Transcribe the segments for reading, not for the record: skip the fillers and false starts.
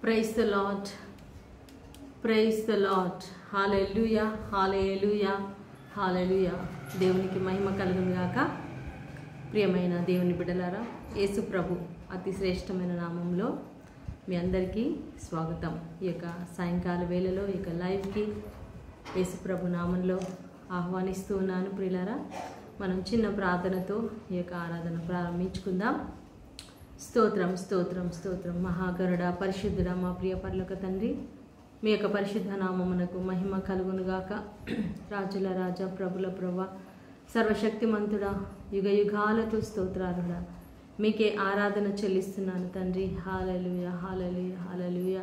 Praise the Lord. Praise the Lord. Hallelujah. Hallelujah. Hallelujah. దేవునికి మహిమ కలుగును గాక. ప్రియమైన దేవుని బిడ్డలారా, యేసు ప్రభు అతి శ్రేష్టమైన నామంలో మీ అందరికీ స్వాగతం. ఈ యొక్క సాయంకాల వేళలో ఈ యొక్క లైవ్కి యేసు ప్రభు నామంలో ఆహ్వానిస్తూ ఉన్నాను. ప్రియులారా, మనం చిన్న ప్రార్థనతో ఈ యొక్క ఆరాధన ప్రారంభించుకుందాం. స్తోత్రం స్తోత్రం స్తోత్రం. మహాగరుడ పరిశుద్ధుడ మా ప్రియ పరలోక తండ్రి, మీ యొక్క పరిశుద్ధ నామమునకు మహిమ కలుగునుగాక. రాజుల రాజా, ప్రభుల ప్రభు, సర్వశక్తిమంతుడా, యుగ యుగాలకు స్తోత్రాలుడా, మీకే ఆరాధన చెల్లిస్తున్నాను తండ్రి. హల్లెలూయా హల్లెలూయా హల్లెలూయా.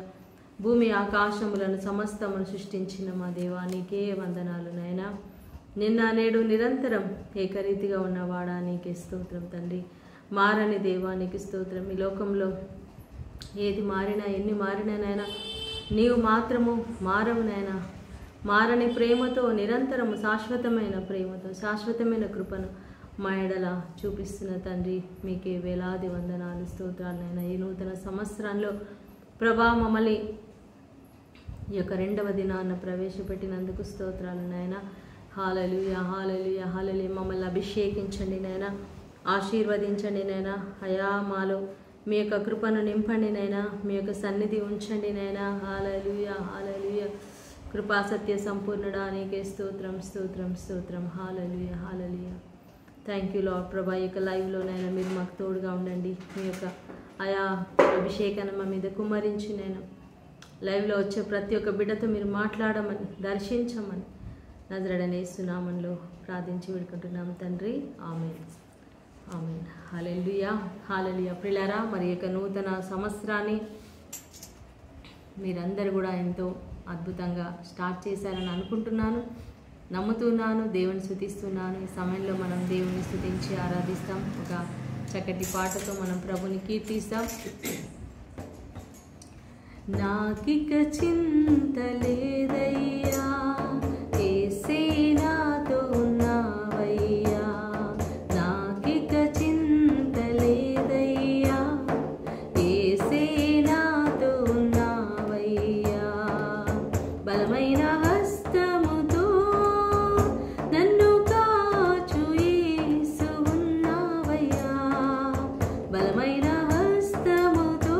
భూమి ఆకాశములను సమస్తమును సృష్టించిన మా దేవా, నీకే వందనాలు నాయనా. నిన్న నేడు నిరంతరం ఏకరీతిగా ఉన్నవాడా, నీకే స్తోత్రం తండ్రి. మారని దేవానికి స్తోత్రం. ఈ లోకంలో ఏది మారినా ఎన్ని మారినా నాయనా, నీవు మాత్రము మారవు నాయనా. మారని ప్రేమతో, నిరంతరము శాశ్వతమైన ప్రేమతో, శాశ్వతమైన కృపను మా ఎడల చూపిస్తున్న తండ్రి, మీకే వేలాది వందనాలు స్తోత్రాలు నాయనా. ఈ నూతన సంవత్సరంలో ప్రభా మమ్మల్ని ఈ యొక్క 2వ దినాన్న ప్రవేశపెట్టినందుకు స్తోత్రాలు నాయనా. హల్లెలూయా హల్లెలూయా హల్లెలూయా. మమ్మల్ని అభిషేకించండి నాయనా, ఆశీర్వదించండి నైనా. అయా మాలో మీ యొక్క కృపను నింపండి నైనా, మీ యొక్క సన్నిధి ఉంచండి నైనా. హల్లెలూయా హల్లెలూయా. కృపా సత్య సంపూర్ణుడా, నీకే స్తోత్రం స్తోత్రం స్తోత్రం. హల్లెలూయా హల్లెలూయా. థ్యాంక్ యూ లార్డ్ ప్రభా. ఈ యొక్క లైవ్లోనైనా మీరు మాకు తోడుగా ఉండండి. మీ యొక్క ఆయా అభిషేకాన్ని మా మీద కుమ్మరించి నేను లైవ్లో వచ్చే ప్రతి ఒక్క బిడ్డతో మీరు మాట్లాడమని, దర్శించమని నజరేయుడైన యేసు నామములో ప్రార్థించి వేడుకుంటున్నాం తండ్రి. Amen amen. హల్లెలూయా హల్లెలూయా. ప్రియులారా, మరి యొక్క నూతన సంవత్సరాన్ని మీరందరూ కూడా ఎంతో అద్భుతంగా స్టార్ట్ చేశారని అనుకుంటున్నాను, నమ్ముతున్నాను, దేవుని స్తుతిస్తున్నాను. ఈ సమయంలో మనం దేవుని స్తుతించి ఆరాధిస్తాం. ఒక చక్కటి పాటతో మనం ప్రభుని కీర్తిస్తాం. నాకిక చింత లేదయ్యా, యేసే నాతో ఉన్నావయ్యా. నాకిక చింత లేదయ్యా, యేసే నాతో ఉన్నావయ్యా. బలమైన హస్తముతో నన్ను కాచు యేసు ఉన్నావయ్యా. బలమైన హస్తముతో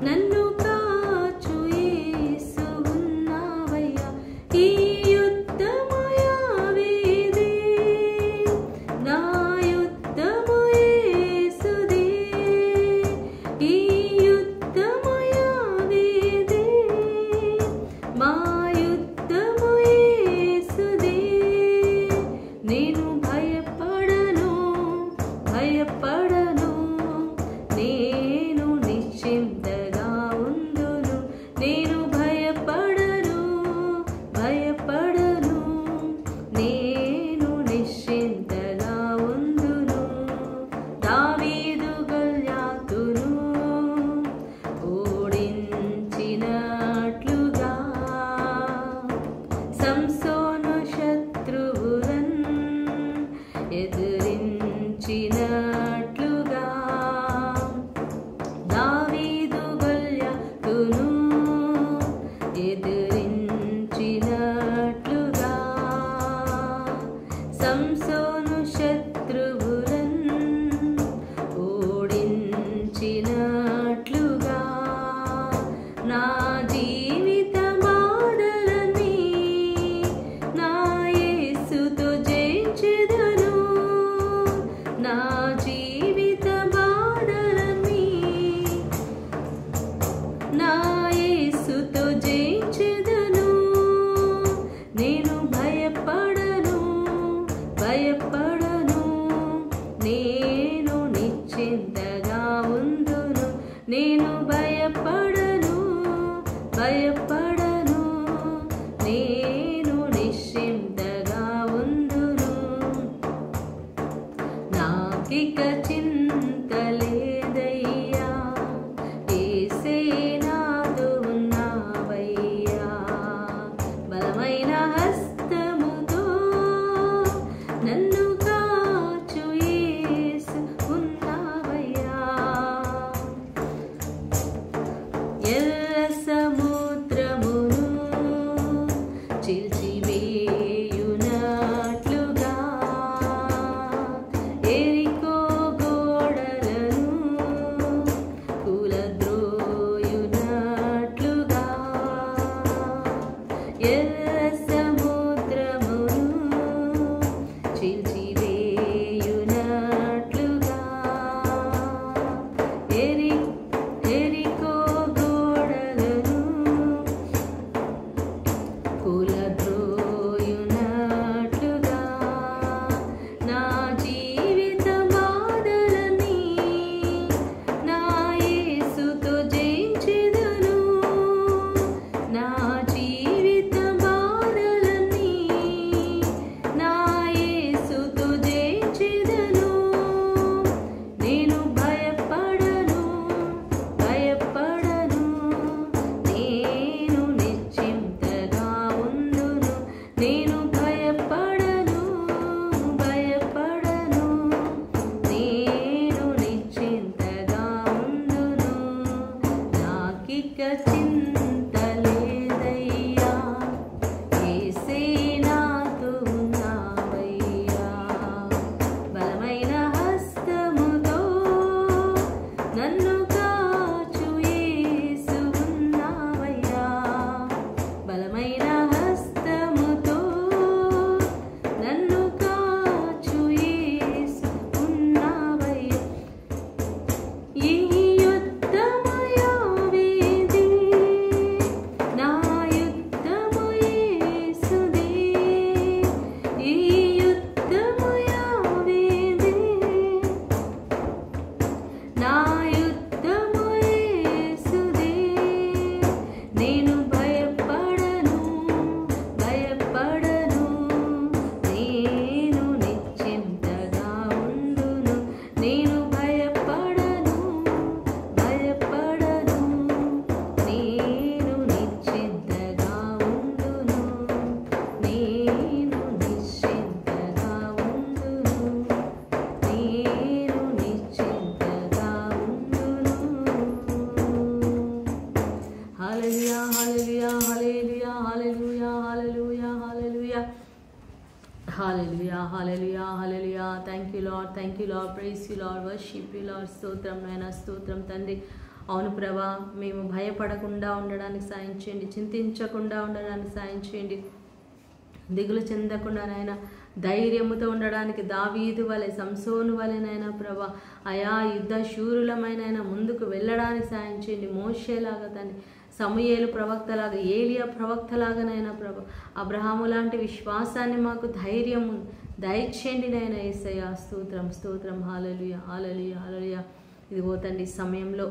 నన్ను కాచు యేసు ఉన్నావయ్యా. ఈ యుద్ధము యావేదే, నా యుద్ధము యేసుదే. ఈ యుద్ధము యావేదే, మా యుద్ధము యేసుదే. నేను భయపడను భయపడను, నేను నిశ్చింతగా ఉందును. నేను భయపడను భయపడను, నేను నిశ్చింతగా ఉందును. దావీదు గొల్యాతును ఓడించినట్లుగా, సంసోను శత్రువులను ఎదిరించినట్లుగా, దావీదు గొల్యాతును ఎదిరించినట్లుగా, సంసోను శత్రువులను ఓడించినట్లుగా, నా జీవిత బాధలన్నీ నా యేసుతో జయించెదను. నా జీవిత బాధలన్నీ నా యేసుతో జయించెదను. నేను భయపడను భయపడను, నేను నిశ్చింతగా ఉందును. నేను భయపడను భయపడను, నేను నిశ్చింతగా ఉందును. నాకిక చింత లేదయ్యా, యేసే నాతో ఉన్నావయ్యా. బలమైన హస్తముతో నన్ను కాచు యేసు ఉన్నావయ్యా. చింత లేదయ్యా, యేసే నాతో ఉన్నావయ్యా. బలమైన హస్తముతో నన్ను కాచు యేసు ఉన్నావయ్యా. బలమైన హస్తముతో నన్ను కాచు యేసు ఉన్నావయ్యా. ఈ యుద్ధము యోవేది, నా యుద్ధము యేసుదే. ఈ యుద్ధము యోవేది, నా యుద్ధము యేసుదే. నేను భయపడను, భయపడను, నేను నిశ్చింతగా ఉండును. నేను భయపడను, భయపడను, నేను నిశ్చింతగా ఉండును. నేను నిశ్చింతగా ఉండును, నేను నిశ్చింతగా ఉండును. హల్లెలూయా, హల్లెలూయా, హల్లెలూయా, హల్లెలూయా, హల్లెలూయా, హల్లెలూయా. Hallelujah, hallelujah, hallelujah. Thank you, Lord. Thank you, Lord. Praise you, Lord. Worship you, Lord. స్తోత్రం నాయన, స్తోత్రం తండ్రి. అవును ప్రభా, మేము భయపడకుండా ఉండడానికి సాయం చేయండి, చింతించకుండా ఉండడానికి సాయం చేయండి, దిగులు చెందకుండా నాయన ధైర్యముతో ఉండడానికి దావీదు వలె, సంసోను వలె నాయన ప్రభా, అయా యుద్ధ శూరులమైన ముందుకు వెళ్ళడానికి సాయం చేయండి. మోషేలాగా తండ్రి, సమూయేలు ప్రవక్తలాగా, ఏలియా ప్రవక్తలాగానైనా ప్రభా, అబ్రహాము లాంటి విశ్వాసాన్ని మాకు ధైర్యము దయచేయండి నాయన యేసయ్యా. స్తోత్రం, స్తోత్రం. హల్లెలూయా, హల్లెలూయా, హల్లెలూయా. ఇదిగో తండ్రి, సమయంలో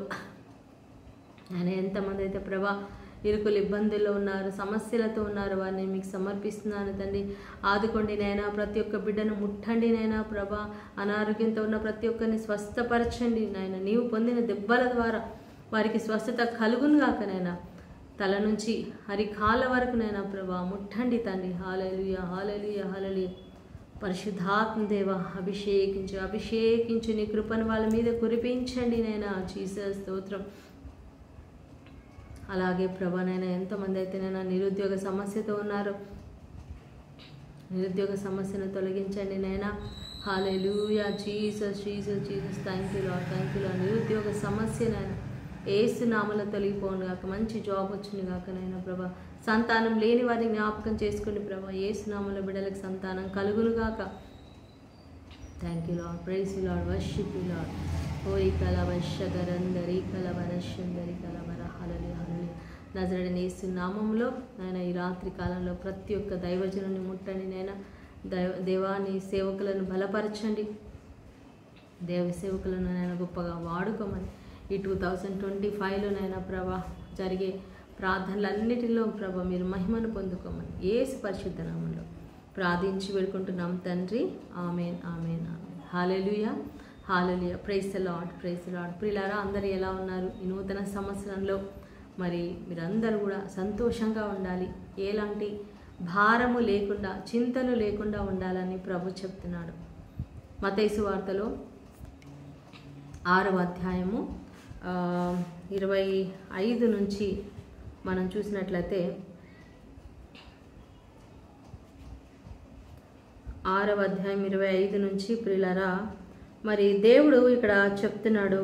ఆయన ఎంతమంది అయితే ప్రభా ఇరుకులు ఇబ్బందుల్లో ఉన్నారు, సమస్యలతో ఉన్నారు, వారిని మీకు సమర్పిస్తున్నాను తండ్రి. ఆదుకోండి నైనా, ప్రతి ఒక్క బిడ్డను ముట్టండి నైనా ప్రభా. అనారోగ్యంతో ఉన్న ప్రతి ఒక్కరిని స్వస్థపరచండి నాయన. నీవు పొందిన దెబ్బల ద్వారా వారికి స్వస్థత కలుగును గాకనైనా, తల నుంచి అరికాల వరకు నైనా ప్రభా ముట్టండి తండ్రి. హల్లెలూయా, హల్లెలూయా, హల్లెలూయా. పరిశుద్ధాత్మ దేవ, అభిషేకించు, అభిషేకించు, నీ కృపను వాళ్ళ మీద కురిపించండి నైనా. జీసస్ స్తోత్రం. అలాగే ప్రభా నైనా, ఎంతోమంది అయితే నైనా నిరుద్యోగ సమస్యతో ఉన్నారు, నిరుద్యోగ సమస్యను తొలగించండి నైనా. Hallelujah, Jesus, Jesus, Jesus. Thank you Lord, thank you Lord. నిరుద్యోగ సమస్య నైనా యేసు నామములో తొలగిపోను గాక, మంచి జాబ్ వచ్చింది గాక నైనా ప్రభా. సంతానం లేని వారిని జ్ఞాపకం చేసుకోండి ప్రభా. యేసు నామములో బిడ్డలకు సంతానం కలుగును గాక. Thank you Lord, praise you Lord, worship you Lord. ఓయి కలవశగరందరి కలవరశందరి కలవర. హల్లెలూయా, హల్లెలూయా. నజరేయుడైన యేసు నామములో నాయన ఈ రాత్రి కాలంలో ప్రతి ఒక్క దైవజనుని ముట్టండి నైనా. దేవాని సేవకులను బలపరచండి, దేవ సేవకులను నైనా గొప్పగా వాడుకోమని ఈ 2025లోనైనా ప్రభా జరిగే ప్రార్థనలన్నిటిలో ప్రభా మీరు మహిమను పొందుకోమని యేసు పరిశుద్ధ నామములో ప్రార్థించి వేడుకుంటున్నాం తండ్రి. Amen, amen, amen. Hallelujah, hallelujah. Praise the Lord, praise the Lord. ప్రియులారా, అందరూ ఎలా ఉన్నారు? ఈ నూతన సంవత్సరంలో మరి మీరందరూ కూడా సంతోషంగా ఉండాలి, ఎలాంటి భారము లేకుండా, చింతలు లేకుండా ఉండాలని ప్రభు చెప్తున్నాడు. మత్తయి సువార్తలో 6వ అధ్యాయము 25 నుంచి మనం చూసినట్లయితే 6వ అధ్యాయం 25 నుంచి ప్రియులారా, మరి దేవుడు ఇక్కడ చెప్తున్నాడు,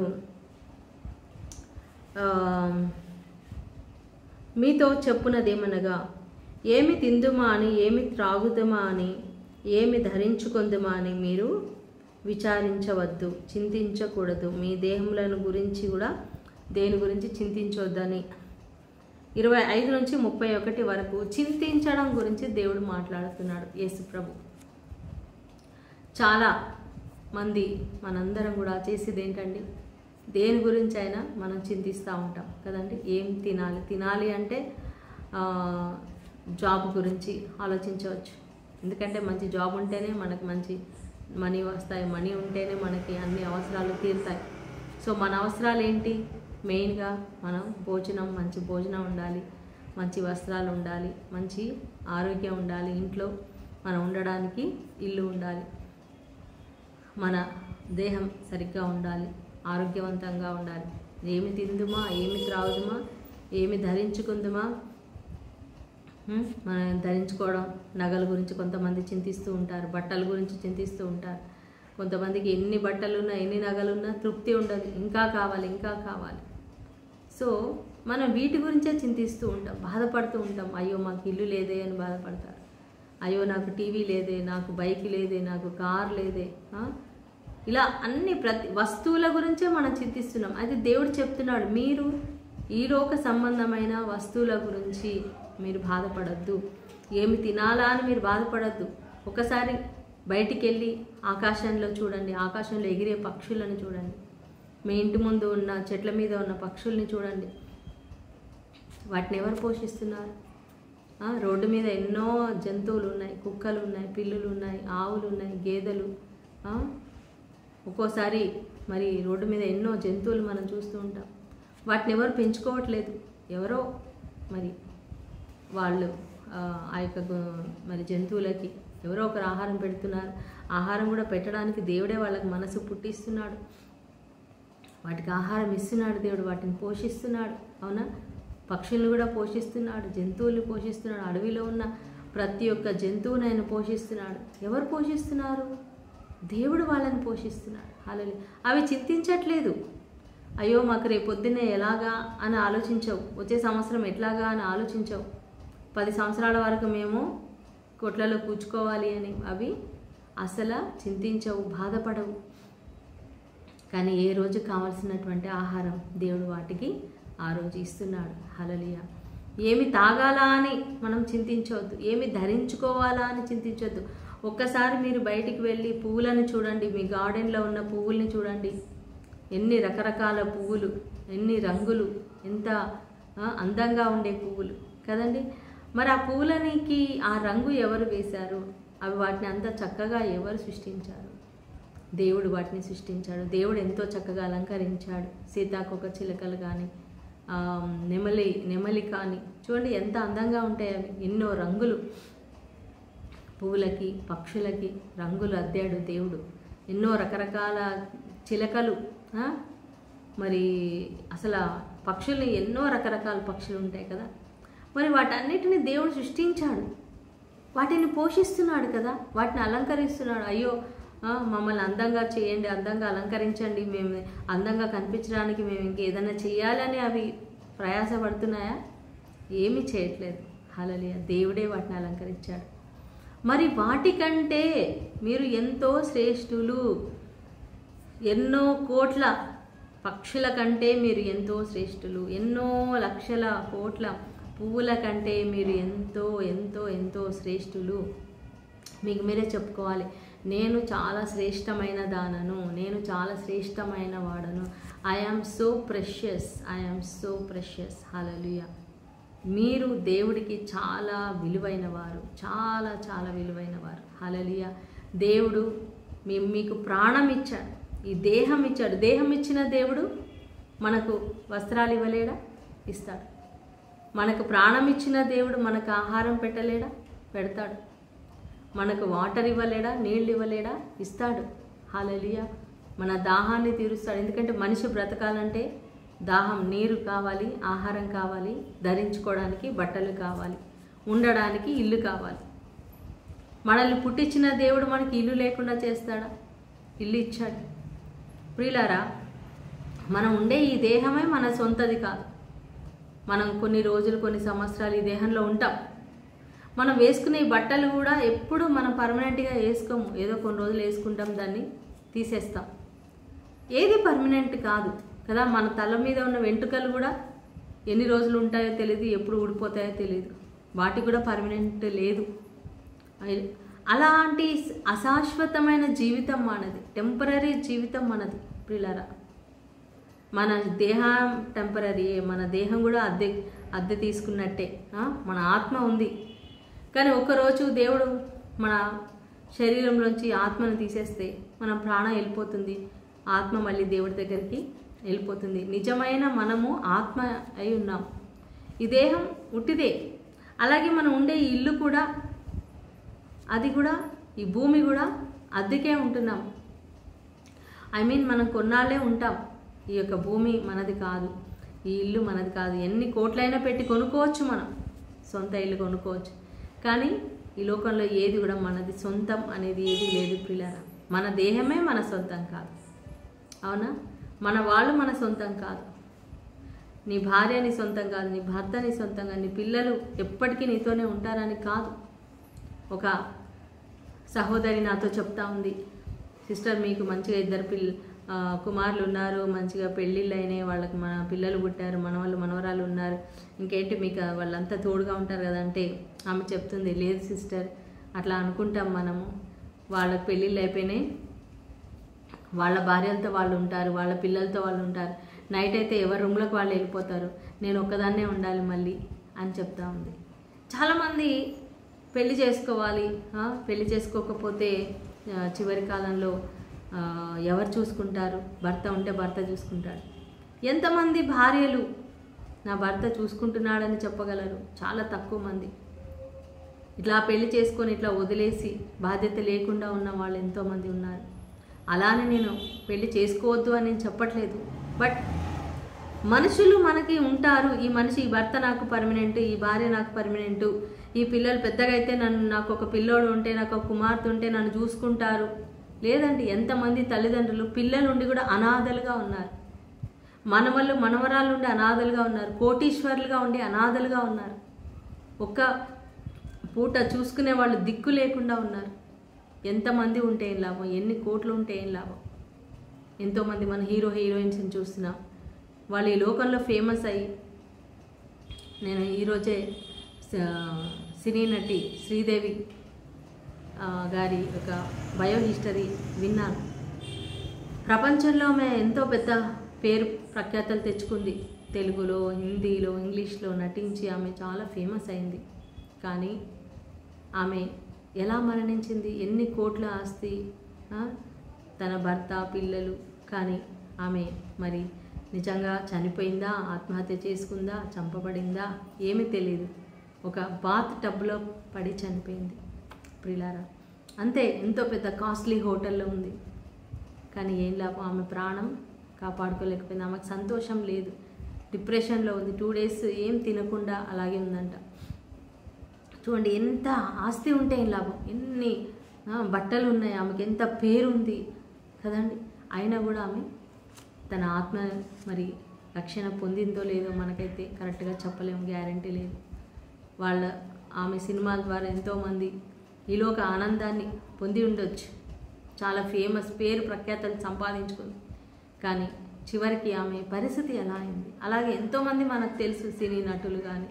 మీతో చెప్పునదేమనగా, ఏమి తిందుమా అని, ఏమి త్రాగుదమా అని, ఏమి ధరించుకొందుమా అని మీరు విచారించవద్దు, చింతించకూడదు. మీ దేహములను గురించి కూడా దేని గురించి చింతించవద్దని 25 నుంచి 31 వరకు చింతించడం గురించి దేవుడు మాట్లాడుతున్నాడు. యేసు ప్రభు చాలా మంది మనందరం కూడా చేసేది ఏంటండి, దేని గురించి అయినా మనం చింతిస్తూ ఉంటాం కదండి. ఏం తినాలి, తినాలి అంటే జాబ్ గురించి ఆలోచించవచ్చు, ఎందుకంటే మంచి జాబ్ ఉంటేనే మనకు మంచి మనీ వస్తాయి, మనీ ఉంటేనే మనకి అన్ని అవసరాలు తీరుతాయి. సో మన అవసరాలు ఏంటి? మెయిన్గా మనం భోజనం, మంచి భోజనం ఉండాలి, మంచి వస్త్రాలు ఉండాలి, మంచి ఆరోగ్యం ఉండాలి, ఇంట్లో మనం ఉండడానికి ఇల్లు ఉండాలి, మన దేహం సరిగ్గా ఉండాలి, ఆరోగ్యవంతంగా ఉండాలి. ఏమి తిందుమా, ఏమి త్రాగుదుమా, ఏమి ధరించుకుందామా? మనం ధరించుకోవడం, నగల గురించి కొంతమంది చింతిస్తూ ఉంటారు, బట్టల గురించి చింతిస్తూ ఉంటారు. కొంతమందికి ఎన్ని బట్టలున్నా ఎన్ని నగలున్నా తృప్తి ఉండదు, ఇంకా కావాలి ఇంకా కావాలి. సో మనం వీటి గురించే చింతిస్తూ ఉంటాం, బాధపడుతూ ఉంటాం. అయ్యో మాకు ఇల్లు లేదే అని బాధపడతారు. అయ్యో నాకు టీవీ లేదే, నాకు బైక్ లేదే, నాకు కార్ లేదే. ఇలా అన్ని ప్రతి వస్తువుల గురించే మనం చింతిస్తున్నాం. అయితే దేవుడు చెప్తున్నాడు, మీరు ఈ లోక సంబంధమైన వస్తువుల గురించి మీరు బాధపడద్దు. ఏమి తినాలా అని మీరు బాధపడద్దు. ఒకసారి బయటికి వెళ్ళి ఆకాశంలో చూడండి, ఆకాశంలో ఎగిరే పక్షులను చూడండి, మీ ఇంటి ముందు ఉన్న చెట్ల మీద ఉన్న పక్షుల్ని చూడండి. వాటిని ఎవరు పోషిస్తున్నారు? రోడ్డు మీద ఎన్నో జంతువులు ఉన్నాయి, కుక్కలు ఉన్నాయి, పిల్లులు ఉన్నాయి, ఆవులు ఉన్నాయి, గేదెలు. ఒక్కోసారి మరి రోడ్డు మీద ఎన్నో జంతువులు మనం చూస్తూ ఉంటాం. వాటిని ఎవరు పెంచుకోవట్లేదు, ఎవరో మరి వాళ్ళు ఆ యొక్క మరి జంతువులకి ఎవరో ఒకరు ఆహారం పెడుతున్నారు. ఆహారం కూడా పెట్టడానికి దేవుడే వాళ్ళకి మనసు పుట్టిస్తున్నాడు, వాటికి ఆహారం ఇస్తున్నాడు దేవుడు, వాటిని పోషిస్తున్నాడు. అవునా? పక్షులను కూడా పోషిస్తున్నాడు, జంతువుల్ని పోషిస్తున్నాడు, అడవిలో ఉన్న ప్రతి ఒక్క జంతువుని ఆయన పోషిస్తున్నాడు. ఎవరు పోషిస్తున్నారు? దేవుడు వాళ్ళని పోషిస్తున్నాడు. హల్లెలూయా. అవి చింతించట్లేదు. అయ్యో మాకు రేపొద్దున్నే ఎలాగా అని ఆలోచించవు, వచ్చే సంవత్సరం ఎట్లాగా అని ఆలోచించవు. 10 సంవత్సరాల వరకు మేము కొట్లలో కూర్చుకోవాలి అని అవి అసలు చింతించవు, బాధపడవు. కానీ ఏ రోజు కావాల్సినటువంటి ఆహారం దేవుడు వాటికి ఆ రోజు ఇస్తున్నాడు. హల్లెలూయా. ఏమి తాగాలా అని మనం చింతించవద్దు, ఏమి ధరించుకోవాలా అని చింతించవద్దు. ఒక్కసారి మీరు బయటికి వెళ్ళి పువ్వులను చూడండి, మీ గార్డెన్లో ఉన్న పువ్వుల్ని చూడండి. ఎన్ని రకరకాల పువ్వులు, ఎన్ని రంగులు, ఎంత అందంగా ఉండే పువ్వులు కదండి. మరి ఆ పువ్వులనికి ఆ రంగు ఎవరు వేశారు? అవి వాటిని అంత చక్కగా ఎవరు సృష్టించారు? దేవుడు వాటిని సృష్టించాడు. దేవుడు ఎంతో చక్కగా అలంకరించాడు. సీతాకోక చిలుకలు కానీ నెమలి కానీ చూడండి ఎంత అందంగా ఉంటాయి అవి. ఎన్నో రంగులు పువ్వులకి, పక్షులకి రంగులు అద్దాడు దేవుడు. ఎన్నో రకరకాల చిలకలు, మరి అసలు పక్షుల్ని ఎన్నో రకరకాల పక్షులు ఉంటాయి కదా. మరి వాటన్నిటిని దేవుడు సృష్టించాడు, వాటిని పోషిస్తున్నాడు కదా, వాటిని అలంకరిస్తున్నాడు. అయ్యో మమ్మల్ని అందంగా చేయండి, అందంగా అలంకరించండి, మేము అందంగా కనిపించడానికి మేము ఇంకేదైనా చేయాలని అవి ప్రయాసపడుతున్నాయా? ఏమీ చేయట్లేదు. హల్లెలూయా. దేవుడే వాటిని అలంకరించాడు. మరి వాటికంటే మీరు ఎంతో శ్రేష్ఠులు. ఎన్నో కోట్ల పక్షుల కంటే మీరు ఎంతో శ్రేష్ఠులు. ఎన్నో లక్షల కోట్ల పువ్వుల కంటే మీరు ఎంతో ఎంతో ఎంతో శ్రేష్ఠులు. మీకు మీరే చెప్పుకోవాలి, నేను చాలా శ్రేష్టమైన దానను, నేను చాలా శ్రేష్టమైన వాడను. I am so precious, I am so precious. Hallelujah. మీరు దేవుడికి చాలా విలువైన వారు, చాలా చాలా విలువైన వారు. హల్లెలూయా. దేవుడు మీకు ప్రాణం ఇచ్చాడు, ఈ దేహం ఇచ్చాడు. దేహం ఇచ్చిన దేవుడు మనకు వస్త్రాలు ఇవ్వలేడా? ఇస్తాడు. మనకు ప్రాణం ఇచ్చిన దేవుడు మనకు ఆహారం పెట్టలేడా? పెడతాడు. మనకు వాటర్ ఇవ్వలేడా? నీళ్ళు ఇవ్వలేడా? ఇస్తాడు. హల్లెలూయా. మన దాహాన్ని తీరుస్తాడు. ఎందుకంటే మనిషి బ్రతకాలంటే దాహం, నీరు కావాలి, ఆహారం కావాలి, ధరించుకోవడానికి బట్టలు కావాలి, ఉండడానికి ఇల్లు కావాలి. మనల్ని పుట్టించిన దేవుడు మనకి ఇల్లు లేకుండా చేస్తాడా? ఇల్లు ఇచ్చాడు. ప్రియులారా, మనం ఉండే ఈ దేహమే మన సొంతది కాదు. మనం కొన్ని రోజులు, కొన్ని సంవత్సరాలు ఈ దేహంలో ఉంటాం. మనం వేసుకునే ఈ బట్టలు కూడా ఎప్పుడు మనం పర్మనెంట్గా వేసుకోము. ఏదో కొన్ని రోజులు వేసుకుంటాం, దాన్ని తీసేస్తాం. ఏది పర్మనెంట్ కాదు కదా. మన తల మీద ఉన్న వెంట్రుకలు కూడా ఎన్ని రోజులు ఉంటాయో తెలియదు, ఎప్పుడు ఊడిపోతాయో తెలియదు. వాటికి కూడా పర్మనెంట్ లేదు. అలాంటి అశాశ్వతమైన జీవితం మనది, టెంపరీ జీవితం మనది. ప్రియులారా, మన దేహం టెంపరీ, మన దేహం కూడా అద్దె తీసుకున్నట్టే. మన ఆత్మ ఉంది, కానీ ఒకరోజు దేవుడు మన శరీరంలోంచి ఆత్మను తీసేస్తే మన ప్రాణం వెళ్ళిపోతుంది, ఆత్మ మళ్ళీ దేవుడి దగ్గరికి వెళ్ళిపోతుంది. నిజమైన మనము ఆత్మ అయి ఉన్నాం, ఈ దేహం ఉట్టిదే. అలాగే మనం ఉండే ఈ ఇల్లు కూడా, అది కూడా, ఈ భూమి కూడా అద్దెకే ఉంటున్నాం. ఐ మీన్ మనం కొన్నాళ్ళే ఉంటాం. ఈ యొక్క భూమి మనది కాదు. ఈ ఇల్లు మనది కాదు. ఎన్ని కోట్లైనా పెట్టి కొనుక్కోవచ్చు, మనం సొంత ఇల్లు కొనుక్కోవచ్చు. కానీ ఈ లోకంలో ఏది కూడా మనది సొంతం అనేది ఏది లేదు ప్రియులారా. మన దేహమే మన సొంతం కాదు, అవునా? మన వాళ్ళు మన సొంతం కాదు. నీ భార్య నీ సొంతం కాదు, నీ భర్త నీ సొంతం కాదు, నీ పిల్లలు ఎప్పటికీ నీతోనే ఉంటారని కాదు. ఒక సహోదరి నాతో చెప్తా ఉంది, సిస్టర్ మీకు మంచిగా 2 కుమారులు ఉన్నారు, మంచిగా పెళ్ళిళ్ళు అయినాయి, వాళ్ళకి మన పిల్లలు పుట్టారు, మనవాళ్ళు మనవరాలు ఉన్నారు, ఇంకేంటి మీకు వాళ్ళంతా తోడుగా ఉంటారు కదా అంటే ఆమె చెప్తుంది, లేదు సిస్టర్ అట్లా అనుకుంటాం మనము, వాళ్ళకి పెళ్ళిళ్ళు అయిపోయినాయి, వాళ్ళ భార్యలతో వాళ్ళు ఉంటారు, వాళ్ళ పిల్లలతో వాళ్ళు ఉంటారు, నైట్ అయితే ఎవరి రూమ్లోకి వాళ్ళు వెళ్ళిపోతారు, నేను ఒక్కదాన్నే ఉండాలి మళ్ళీ అని చెప్తా ఉంది. చాలామంది పెళ్లి చేసుకోవాలి, పెళ్లి చేసుకోకపోతే చివరి కాలంలో ఎవరు చూసుకుంటారు? భర్త ఉంటే భర్త చూసుకుంటాడు. ఎంతమంది భార్యలు నా భర్త చూసుకుంటున్నాడని చెప్పగలరు? చాలా తక్కువ మంది. ఇట్లా పెళ్లి చేసుకొని ఇట్లా వదిలేసి బాధ్యత లేకుండా ఉన్న వాళ్ళు ఎంతోమంది ఉన్నారు. అలానే నేను పెళ్లి చేసుకోవద్దు అని నేను చెప్పట్లేదు, బట్ మనుషులు మనకి ఉంటారు. ఈ మనిషి, ఈ భర్త నాకు పర్మనెంట్, ఈ భార్య నాకు పర్మనెంట్, ఈ పిల్లలు పెద్దగా అయితే నాకు ఒక పిల్లోడు ఉంటే, నాకు ఒక కుమార్తె ఉంటే నన్ను చూసుకుంటారు. లేదండి, ఎంతమంది తల్లిదండ్రులు పిల్లలు ఉండి కూడా అనాథలుగా ఉన్నారు, మనవళ్ళు మనవరాలు ఉండి అనాథలుగా ఉన్నారు, కోటీశ్వరులుగా ఉండి అనాథలుగా ఉన్నారు, ఒక్క పూట చూసుకునే వాళ్ళు దిక్కు లేకుండా ఉన్నారు. ఎంతమంది ఉంటే ఏం లాభం? ఎన్ని కోట్లు ఉంటే ఏం లాభం? ఎంతోమంది మన హీరోయిన్స్ని చూస్తున్నాం, వాళ్ళు ఈ లోకంలో ఫేమస్ అయ్యి, నేను ఈరోజే సినీ నటి శ్రీదేవి గారి ఒక బయో హిస్టరీ విన్నాను. ప్రపంచంలో ఆమె ఎంతో పెద్ద పేరు ప్రఖ్యాతలు తెచ్చుకుంది. తెలుగులో, హిందీలో, ఇంగ్లీష్లో నటించి ఆమె చాలా ఫేమస్ అయింది. కానీ ఆమె ఎలా మరణించింది? ఎన్ని కోట్ల ఆస్తి, తన భర్త, పిల్లలు, కానీ ఆమె మరి నిజంగా చనిపోయిందా, ఆత్మహత్య చేసుకుందా, చంపబడిందా ఏమీ తెలియదు. ఒక బాత్ టబ్లో పడి చనిపోయింది ప్రియులారా. అంతే, ఎంతో పెద్ద కాస్ట్లీ హోటల్లో ఉంది, కానీ ఏం లాభం? ఆమె ప్రాణం కాపాడుకోలేకపోయింది. ఆమెకు సంతోషం లేదు, డిప్రెషన్లో ఉంది. 2 days ఏం తినకుండా అలాగే ఉందంట. చూడండి, ఎంత ఆస్తి ఉంటే ఏం లాభం? ఎన్ని బట్టలు ఉన్నాయి, ఆమెకి ఎంత పేరుంది కదండి. అయినా కూడా ఆమె తన ఆత్మ మరి రక్షణ పొందిందో లేదో మనకైతే కరెక్ట్గా చెప్పలేము, గ్యారంటీ లేదు. ఆమె సినిమాల ద్వారా ఎంతోమంది ఈలోక ఆనందాన్ని పొంది ఉండొచ్చు, చాలా ఫేమస్, పేరు ప్రఖ్యాతలు సంపాదించుకుంది. కానీ చివరికి ఆమె పరిస్థితి ఎలా అయింది? అలాగే ఎంతోమంది మనకు తెలుసు, సినీ నటులు కానీ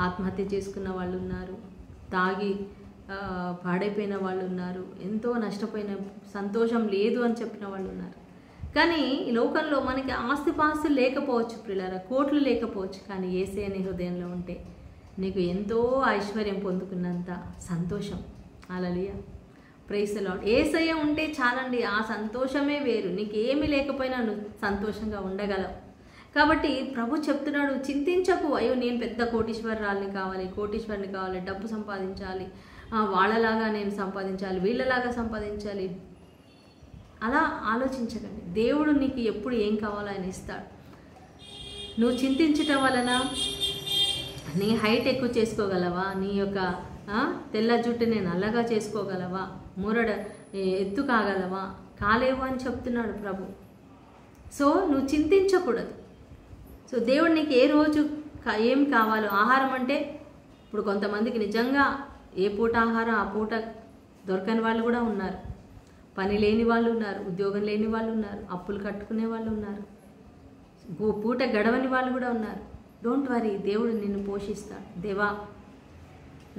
ఆత్మహత్య చేసుకున్న వాళ్ళు ఉన్నారు, తాగి పాడైపోయిన వాళ్ళు ఉన్నారు, ఎంతో నష్టపోయిన, సంతోషం లేదు అని చెప్పిన వాళ్ళు ఉన్నారు. కానీ ఈ లోకంలో మనకి ఆస్తిపాస్తులు లేకపోవచ్చు ప్రియులారా, కోట్లు లేకపోవచ్చు, కానీ యేసయ్య నీ హృదయంలో ఉంటే నీకు ఎంతో ఐశ్వర్యం పొందుకున్నంత సంతోషం. హల్లెలూయా, ప్రైజ్ ది లార్డ్. యేసయ్య ఉంటే చాలండి, ఆ సంతోషమే వేరు. నీకేమీ లేకపోయినా నువ్వు సంతోషంగా ఉండగలవు. కాబట్టి ప్రభు చెప్తున్నాడు, చింతించకు, అయ్యో నేను పెద్ద కోటీశ్వరురాలిని కావాలి, కోటీశ్వరుని కావాలి, డబ్బు సంపాదించాలి, వాళ్ళలాగా నేను సంపాదించాలి, వీళ్ళలాగా సంపాదించాలి, అలా ఆలోచించకండి. దేవుడు నీకు ఎప్పుడు ఏం కావాలో ఆయన ఇస్తాడు. నువ్వు చింతించటం వలన నీ హైట్ ఎక్కువ చేసుకోగలవా? నీ యొక్క తెల్ల జుట్టుని నల్లగా చేసుకోగలవా? మురడ ఎత్తు కాగలవా? కాలేవు అని చెప్తున్నాడు ప్రభు. సో నువ్వు చింతించకూడదు. సో దేవుడు నీకు ఏ రోజు ఏం కావాలో, ఆహారం అంటే ఇప్పుడు కొంతమందికి నిజంగా ఏ పూట ఆహారం ఆ పూట దొరకని వాళ్ళు కూడా ఉన్నారు, పని లేని వాళ్ళు ఉన్నారు, ఉద్యోగం లేని వాళ్ళు ఉన్నారు, అప్పులు కట్టుకునే వాళ్ళు ఉన్నారు, పూట గడవని వాళ్ళు కూడా ఉన్నారు. డోంట్ వరీ, దేవుడు నిన్ను పోషిస్తాడు. దేవా,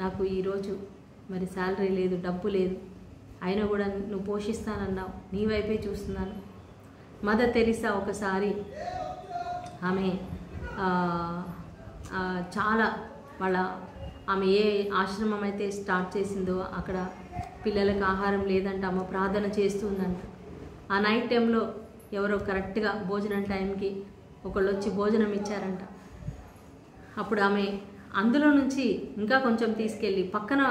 నాకు ఈరోజు మరి శాలరీ లేదు, డబ్బు లేదు, అయినా కూడా నువ్వు పోషిస్తానన్నావు, నీ వైపే చూస్తున్నాను. మదర్ తెరీసా ఒకసారి ఆమె చాలా ఆమె ఏ ఆశ్రమం అయితే స్టార్ట్ చేసిందో అక్కడ పిల్లలకు ఆహారం లేదంట, ఆమె ప్రార్థన చేస్తుందంట. ఆ నైట్ టైంలో ఎవరో కరెక్ట్గా భోజనం టైంకి ఒకళ్ళు వచ్చి భోజనం ఇచ్చారంట. అప్పుడు ఆమె అందులో నుంచి ఇంకా కొంచెం తీసుకెళ్ళి పక్కన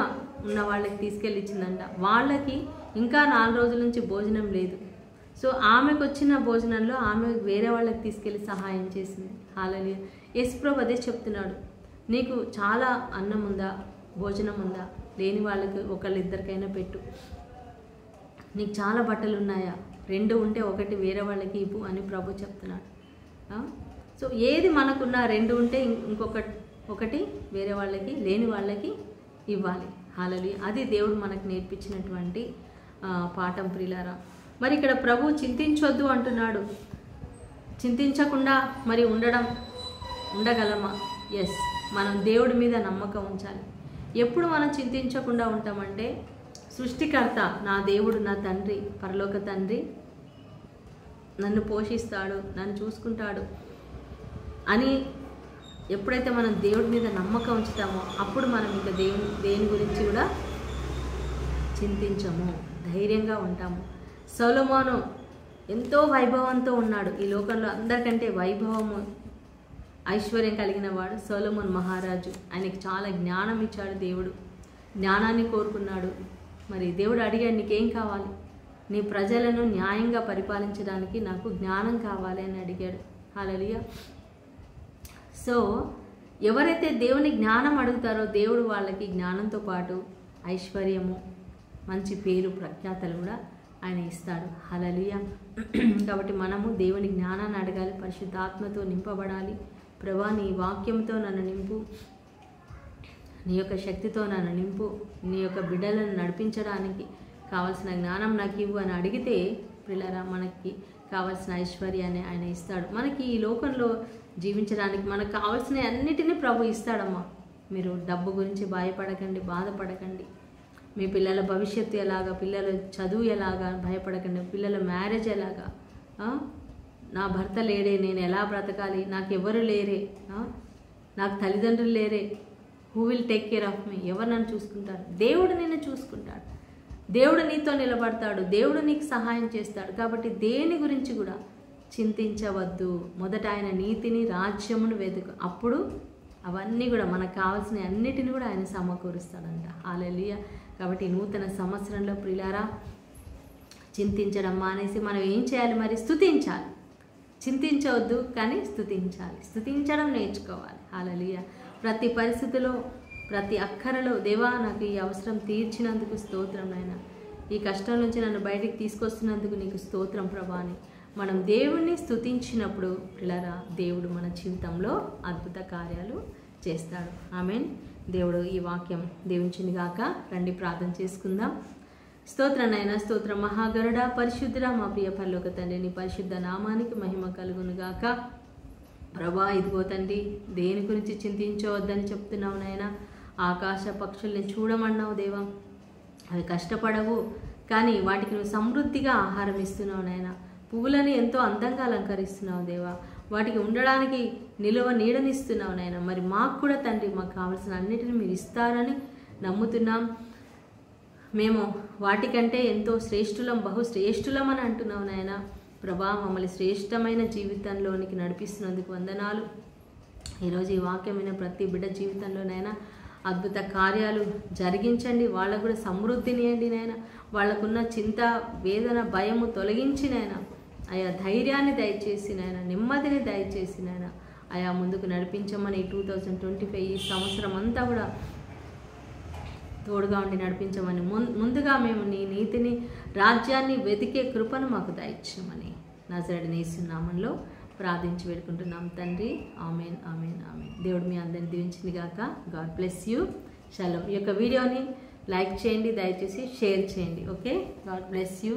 ఉన్న వాళ్ళకి తీసుకెళ్ళి ఇచ్చిందంట. వాళ్ళకి ఇంకా 4 రోజుల నుంచి భోజనం లేదు. సో ఆమెకు వచ్చిన భోజనంలో ఆమె వేరే వాళ్ళకి తీసుకెళ్ళి సహాయం చేసింది. హల్లెలూయా. యేసుప్రభు అదే చెప్తున్నాడు, నీకు చాలా అన్నం ఉందా, భోజనం ఉందా, లేని వాళ్ళకి ఒకళ్ళిద్దరికైనా పెట్టు. నీకు చాలా బట్టలు ఉన్నాయా, 2 ఉంటే 1 వేరే వాళ్ళకి ఇవ్వు అని ప్రభు చెప్తున్నాడు. సో ఏది మనకున్నా 2 ఉంటే ఒకటి వేరే వాళ్ళకి, లేని వాళ్ళకి ఇవ్వాలి. హల్లెలూయా. అది దేవుడు మనకు నేర్పించినటువంటి పాఠం ప్రియులారా. మరి ఇక్కడ ప్రభు చింతించొద్దు అంటున్నాడు. చింతించకుండా మరి ఉండగలమా? ఎస్, మనం దేవుడి మీద నమ్మకం ఉంచాలి. ఎప్పుడు మనం చింతించకుండా ఉంటామంటే, సృష్టికర్త నా దేవుడు, నా తండ్రి, పరలోక తండ్రి నన్ను పోషిస్తాడు, నన్ను చూసుకుంటాడు అని ఎప్పుడైతే మనం దేవుడి మీద నమ్మకం ఉంచుతామో అప్పుడు మనం ఇంకా దేని గురించి కూడా చింతించము, ధైర్యంగా ఉంటాము. సొలొమోను ఎంతో వైభవంతో ఉన్నాడు. ఈ లోకంలో అందరికంటే వైభవము, ఐశ్వర్యం కలిగిన వాడు సొలొమోన్ మహారాజు. ఆయనకి చాలా జ్ఞానం ఇచ్చాడు దేవుడు, జ్ఞానాన్ని కోరుకున్నాడు. మరి దేవుడు అడిగాడు, నీకేం కావాలి? నీ ప్రజలను న్యాయంగా పరిపాలించడానికి నాకు జ్ఞానం కావాలి అని అడిగాడు. హల్లెలూయా. సో ఎవరైతే దేవుని జ్ఞానం అడుగుతారో దేవుడు వాళ్ళకి జ్ఞానంతో పాటు ఐశ్వర్యము, మంచి పేరు, ప్రఖ్యాతలు కూడా ఆయన ఇస్తాడు. హల్లెలూయా. కాబట్టి మనము దేవుని జ్ఞానాన్ని అడగాలి, పరిశుద్ధాత్మతో నింపబడాలి. ప్రభువా, నీ వాక్యంతో నన్ను నింపు, నీ యొక్క శక్తితో నన్ను నింపు, నీ యొక్క బిడ్డలను నడిపించడానికి కావాల్సిన జ్ఞానం నాకు ఇవ్వు అని అడిగితే పిల్లరా మనకి కావాల్సిన ఐశ్వర్యాన్ని ఆయన ఇస్తాడు. మనకి ఈ లోకంలో జీవించడానికి మనకు కావాల్సిన అన్నిటినీ ప్రభు ఇస్తాడమ్మా. మీరు డబ్బు గురించి భయపడకండి, బాధపడకండి. మీ పిల్లల భవిష్యత్తు ఎలాగా, పిల్లల చదువు ఎలాగా భయపడకండి. పిల్లల మ్యారేజ్ ఎలాగా, నా భర్త లేడే, నేను ఎలా బ్రతకాలి, నాకు ఎవరు లేరే, నాకు తల్లిదండ్రులు లేరే, who will take care of me, ఎవరు నన్ను చూసుకుంటారు? దేవుడు నిన్ను చూసుకుంటాడు, దేవుడు నీతో నిలబడతాడు, దేవుడు నీకు సహాయం చేస్తాడు. కాబట్టి దేని గురించి కూడా చింతించవద్దు. మొదట ఆయన నీతిని, రాజ్యమును వెతుకు, అప్పుడు అవన్నీ కూడా మనకు కావాల్సిన అన్నిటిని కూడా ఆయన సమకూరుస్తాడంట. హల్లెలూయా. కాబట్టి నూతన సంవత్సరంలో ప్రియులారా చింతించడం మానేసి మనం ఏం చేయాలి? మరి స్తుతించాలి. చింతించవద్దు కానీ స్తుతించాలి, స్తుతించడం నేర్చుకోవాలి. హల్లెలూయా. ప్రతి పరిస్థితిలో, ప్రతి అక్కరలో దేవా నాకు ఈ అవసరం తీర్చినందుకు స్తోత్రం నాయనా, ఈ కష్టం నుంచి నన్ను బయటికి తీసుకొస్తున్నందుకు నీకు స్తోత్రం ప్రభా అని మనం దేవుణ్ణి స్తుతించినప్పుడు పిల్లరా దేవుడు మన జీవితంలో అద్భుత కార్యాలు చేస్తాడు. ఆమేన్. దేవుడు ఈ వాక్యం దీవించును గాక. రండి ప్రార్థన చేసుకుందాం. స్తోత్రం నాయనా, స్తోత్రం మహాగరుడా, పరిశుద్ధుడా, మా ప్రియ పరలోక తండ్రి, నీ పరిశుద్ధ నామానికి మహిమ కలుగును గాక. ప్రభా ఇదిగో తండ్రి, దేని గురించి చింతించవద్దని చెప్తున్నావు నాయనా. ఆకాశ పక్షుల్ని చూడమన్నావు దేవా, అవి కష్టపడవు కానీ వాటికి నువ్వు సమృద్ధిగా ఆహారం ఇస్తున్నావు నాయనా. పువ్వులని ఎంతో అందంగా అలంకరిస్తున్నావు దేవా, వాటికి ఉండడానికి నిలువ నీడనిస్తున్నావు నాయనా. మరి మాకు కూడా తండ్రి మాకు కావాల్సిన అన్నిటిని మీరు ఇస్తారని నమ్ముతున్నాం. మేము వాటికంటే ఎంతో శ్రేష్ఠులం, బహుశ్రేష్ఠులం అని అంటున్నావు నాయనా. ప్రభా మమ్మల్ని శ్రేష్టమైన జీవితంలోనికి నడిపిస్తున్నందుకు వందనాలు. ఈరోజు ఈ వాక్యమైన ప్రతి బిడ్డ జీవితంలోనైనా అద్భుత కార్యాలు జరిగించండి. వాళ్ళకు కూడా సమృద్ధినియండి నాయన. వాళ్ళకున్న చింత, వేదన, భయము తొలగించి నాయన, ఆయా ధైర్యాన్ని దయచేసి నాయన, నెమ్మదిని దయచేసి నాయన, ఆయా ముందుకు నడిపించమని 2025 ఈ సంవత్సరం అంతా కూడా తోడుగా ఉండి నడిపించమని, ముందుగా మేము నీ నీతిని, రాజ్యాన్ని వెతికే కృపను మాకు దయచేయమని నజరేయుడైన యేసు నామములో ప్రార్థించి వేడుకుంటున్నాం తండ్రి. Amen, amen, amen. దేవుడు మీ అందరిని దీవించింది గాక. God bless you. షలోమ్. ఈ యొక్క వీడియోని లైక్ చేయండి, దయచేసి షేర్ చేయండి. Okay, God bless you.